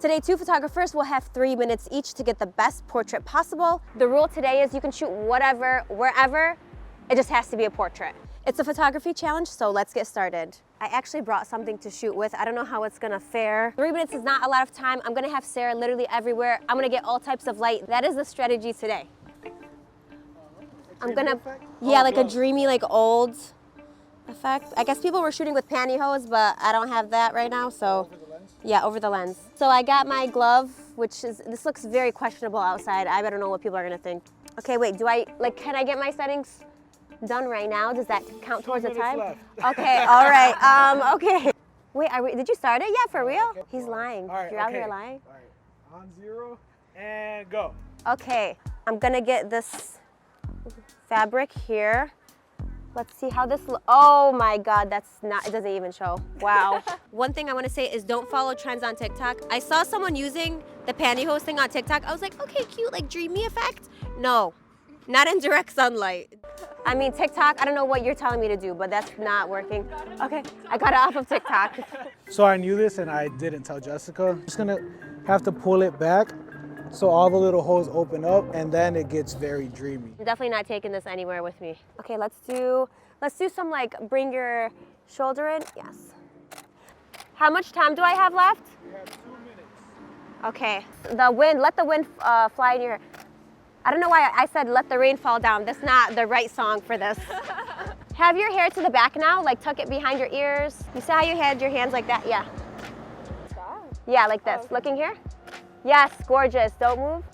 Today, 2 photographers will have 3 minutes each to get the best portrait possible. The rule today is you can shoot whatever, wherever, it just has to be a portrait. It's a photography challenge, so let's get started. I actually brought something to shoot with. I don't know how it's gonna fare. 3 minutes is not a lot of time. I'm gonna have Sarah literally everywhere. I'm gonna get all types of light. That is the strategy today. I'm gonna, yeah, like a dreamy, like old effect. I guess people were shooting with pantyhose, but I don't have that right now, so. Yeah, over the lens. So I got my glove, which is, this looks very questionable outside. I better know what people are gonna think. Okay, wait, can I get my settings done right now? Does that count towards the time? Okay, all right, okay. Wait, did you start it? Yeah, for real? Okay. He's lying. Right, you're out here lying? All right, on 0, and go. Okay, I'm gonna get this fabric here. Let's see how this looks. Oh my God, it doesn't even show. Wow. One thing I wanna say is don't follow trends on TikTok. I saw someone using the pantyhose thing on TikTok. I was like, okay, cute, like dreamy effect. No, not in direct sunlight. I mean, TikTok, I don't know what you're telling me to do, but that's not working. Okay, I got it off of TikTok. So I knew this and I didn't tell Jessica. I'm just gonna have to pull it back so all the little holes open up and then it gets very dreamy. I'm definitely not taking this anywhere with me. Okay, let's do some like bring your shoulder in. Yes. How much time do I have left? You have 2 minutes. Okay, let the wind fly in your hair. I don't know why I said let the rain fall down. That's not the right song for this. Have your hair to the back now, like tuck it behind your ears. You see how you had your hands like that? Yeah. Yeah, like this. Okay. Looking here? Yes, gorgeous. Don't move.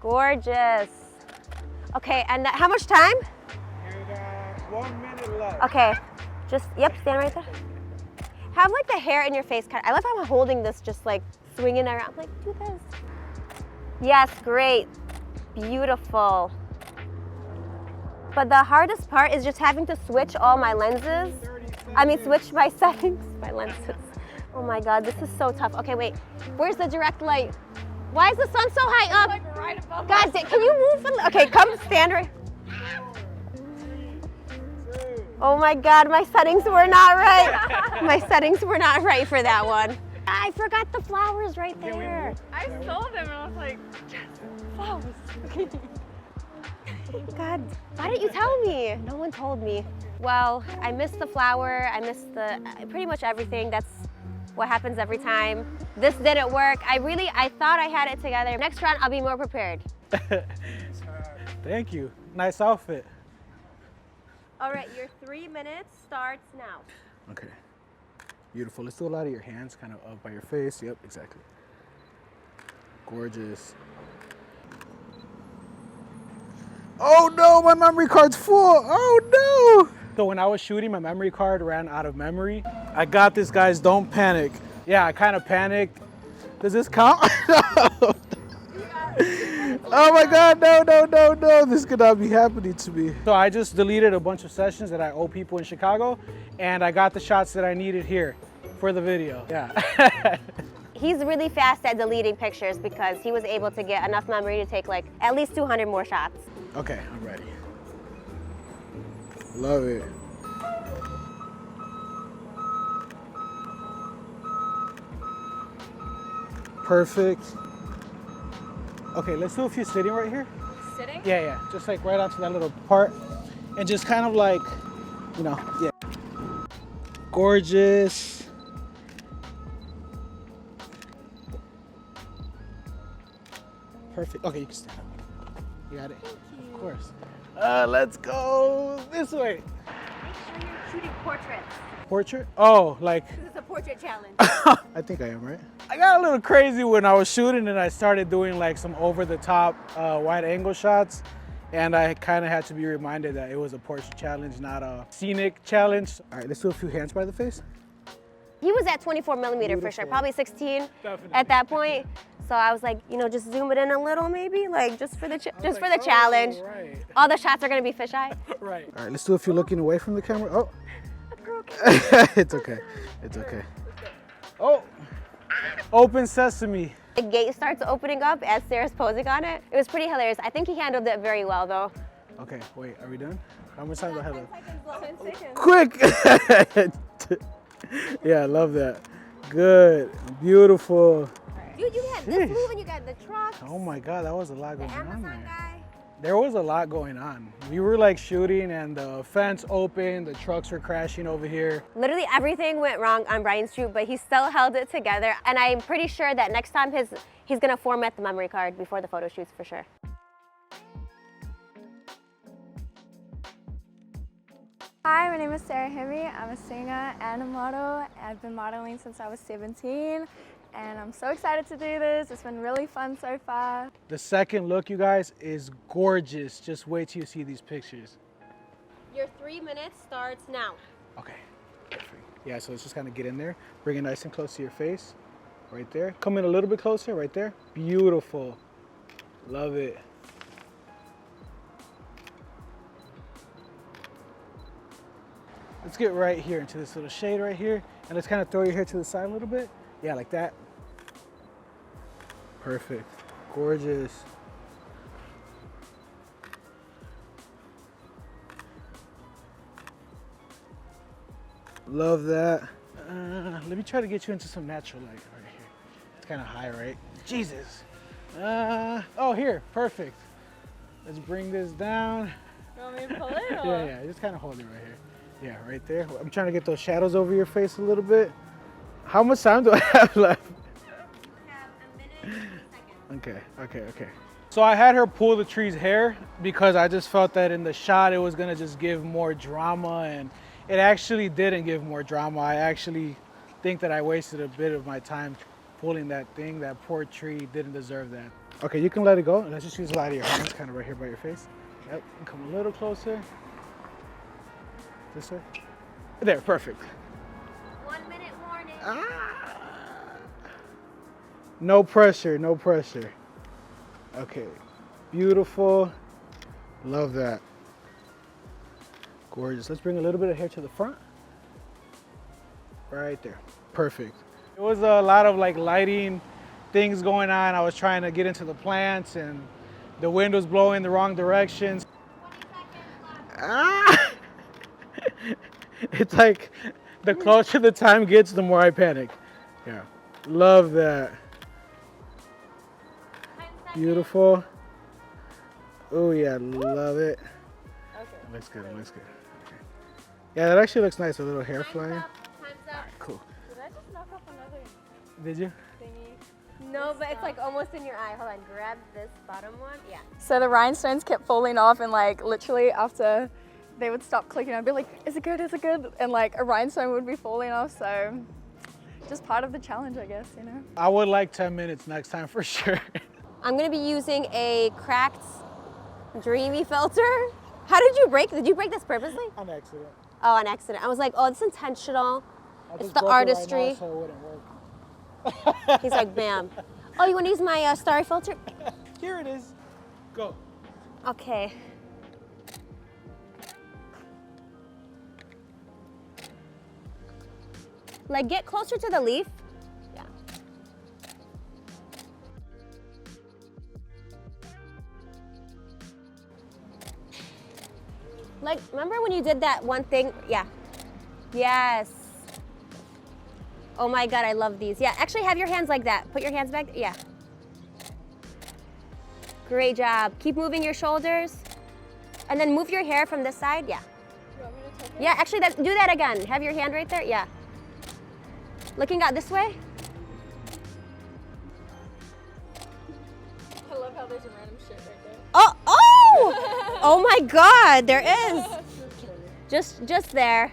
Gorgeous. Okay, and how much time? You got 1 minute left. Okay, yep, stand right there. Have like the hair in your face kind of. I love how I'm holding this, just like swinging around. Like, do this. Yes, great. Beautiful. But the hardest part is just having to switch all my lenses. Switch my settings, my lenses. Oh my God, this is so tough. Okay, wait, where's the direct light? Why is the sun so high up? Like right above God, can you move? Okay, come stand right. Oh my God, my settings were not right. My settings were not right for that one. I forgot the flowers right there. I saw them and I was like, yes, flowers. God, why didn't you tell me? No one told me. Well, I missed the flower. I missed pretty much everything. That's what happens every time. This didn't work. I thought I had it together. Next round, I'll be more prepared. Thank you. Nice outfit. All right, your 3 minutes starts now. Okay. Beautiful. Let's do a lot of your hands kind of up by your face. Yep, exactly. Gorgeous. Oh no, my memory card's full. Oh no. So when I was shooting, my memory card ran out of memory. I got this, guys, don't panic. Yeah, I kind of panicked. Does this count? Oh my God, no. This could not be happening to me. So I just deleted a bunch of sessions that I owe people in Chicago, and I got the shots that I needed here for the video, yeah. He's really fast at deleting pictures because he was able to get enough memory to take like at least 200 more shots. Okay, I'm ready. Love it. Perfect. Okay, let's do a few sitting right here. Sitting? Yeah, just like right onto that little part. And just kind of like, yeah. Gorgeous. Perfect. Okay, you can stand up. You got it? Thank you. Of course. Let's go this way. Make sure you're shooting portraits. Portrait? Oh, like. This is a portrait challenge. I think I am, right? I got a little crazy when I was shooting and I started doing like some over-the-top wide angle shots. And I kind of had to be reminded that it was a portrait challenge, not a scenic challenge. All right, let's do a few hands by the face. He was at 24 millimeter for sure, probably 16 at that point. So I was like, just zoom it in a little maybe, like just for the challenge. Right. All the shots are gonna be fisheye. Right. All right, let's do a few looking away from the camera. Oh. It's okay. It's okay. Oh. Open sesame. The gate starts opening up as Sarah's posing on it. It was pretty hilarious. I think he handled it very well though. Okay, wait, are we done? How much time do I have left? 10 seconds. Quick! Yeah, I love that. Good. Beautiful. Dude, you had this move and you got the trucks. Oh my God, that was a lot The going on Amazon there. guy. There was a lot going on. We were like shooting and the fence opened, the trucks were crashing over here. Literally everything went wrong on Brian's shoot, but he still held it together. And I'm pretty sure that next time he's gonna format the memory card before the photo shoots for sure. Hi, my name is Sarah Himmy. I'm a singer and a model. I've been modeling since I was 17, and I'm so excited to do this. It's been really fun so far. The second look, you guys, is gorgeous. Just wait till you see these pictures. Your 3 minutes starts now. Okay, perfect. Yeah, so let's just kind of get in there. Bring it nice and close to your face, right there. Come in a little bit closer, right there. Beautiful. Love it. Let's get right here into this little shade right here. And let's kind of throw your hair to the side a little bit. Yeah, like that. Perfect. Gorgeous. Love that. Let me try to get you into some natural light right here. It's kind of high, right? Jesus. Oh, here. Perfect. Let's bring this down. You want me to pull it? Yeah, just kind of hold it right here. Yeah, right there. I'm trying to get those shadows over your face a little bit. How much time do I have left? You have a minute and 30 seconds. Okay. So I had her pull the tree's hair because I just felt that in the shot it was gonna just give more drama, and it actually didn't give more drama. I actually think that I wasted a bit of my time pulling that thing. That poor tree didn't deserve that. Okay, you can let it go. Let's just use a lot of your hands, kind of right here by your face. Yep, and come a little closer. This way. There, perfect. 1 minute warning. No pressure, no pressure. Okay, beautiful. Love that. Gorgeous. Let's bring a little bit of hair to the front. Right there. Perfect. It was a lot of like lighting things going on. I was trying to get into the plants and the wind was blowing the wrong directions. 20 seconds left. It's like the closer the time gets, the more I panic. Yeah, love that. 10 seconds. Beautiful. Oh yeah, love it. Okay. Looks good, looks good. Okay. Yeah, that actually looks nice, a little hair Time's flying. up. Time's up. Cool. Did I just knock off another Did you? thingy? No, but it's like almost in your eye. Hold on, grab this bottom one. Yeah. So the rhinestones kept falling off, and like literally after they would stop clicking, I'd be like, is it good, is it good? And like a rhinestone would be falling off, so just part of the challenge, I guess, you know? I would like 10 minutes next time for sure. I'm gonna be using a cracked dreamy filter. How did you break? Did you break this purposely? On accident. Oh, on accident. I was like, oh, it's intentional. I It's just the broke it right artistry. now, so it wouldn't work. He's like, bam. Oh, you wanna use my starry filter? Here it is. Go. Okay. Like, get closer to the leaf. Yeah. Like, remember when you did that one thing? Yeah. Yes. Oh my God, I love these. Yeah, actually have your hands like that. Put your hands back. Yeah. Great job. Keep moving your shoulders. And then move your hair from this side. Yeah. You want me to take it? Yeah, actually, do that again. Have your hand right there. Yeah. Looking out this way. I love how there's a random shit right there. Oh, oh! Oh my God, there is. Just there.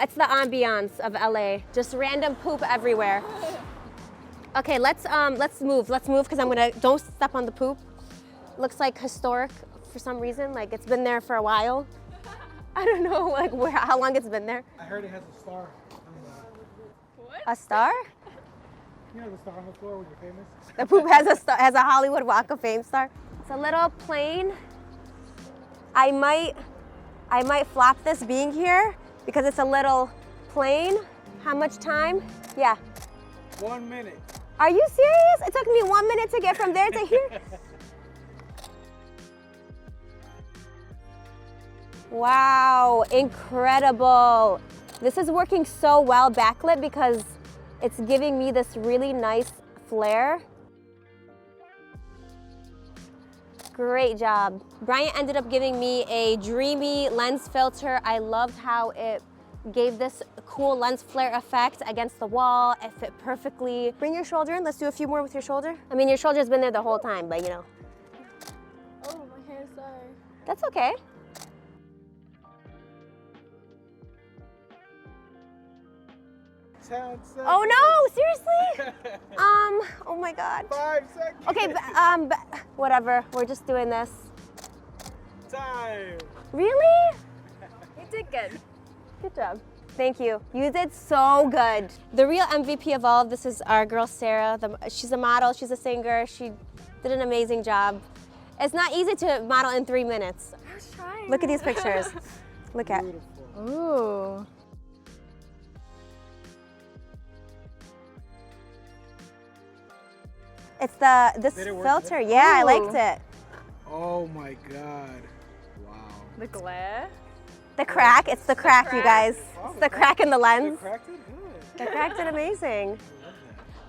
It's the ambiance of LA. Just random poop everywhere. Okay, let's move. Let's move because don't step on the poop. Looks like historic for some reason. Like it's been there for a while. I don't know, like how long it's been there. I heard it has a star. What? A star? You know the star on the floor when you're famous? The poop has a star, has a Hollywood Walk of Fame star. It's a little plain. I might flop this being here because it's a little plain. How much time? Yeah. 1 minute. Are you serious? It took me 1 minute to get from there to here. Wow, incredible. This is working so well backlit because It's giving me this really nice flare. Great job. Bryant ended up giving me a dreamy lens filter. I loved how it gave this cool lens flare effect against the wall. It fit perfectly. Bring your shoulder in. Let's do a few more with your shoulder. I mean, your shoulder's been there the whole time, but you know. Oh, my hair, sorry. That's okay. Oh no, seriously? Oh my God. 5 seconds. Okay, whatever. We're just doing this. Time. Really? You did good. Good job. Thank you. You did so good. The real MVP of all of this is our girl, Sarah. She's a model, she's a singer. She did an amazing job. It's not easy to model in 3 minutes. I was trying. Look at these pictures. Look at. Beautiful. Ooh. It's this Did it work filter. good? Yeah, I Ooh. liked it. Oh my God. Wow. The glare. The crack. It's the crack, you guys. It's the crack in the You lens. cracked it? Good. The crack did amazing. I love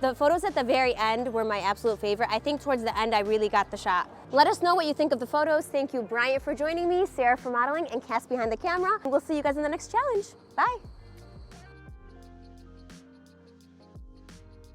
that. The photos at the very end were my absolute favorite. I think towards the end, I really got the shot. Let us know what you think of the photos. Thank you, Bryant, for joining me, Sarah for modeling, and Cass behind the camera. We'll see you guys in the next challenge. Bye.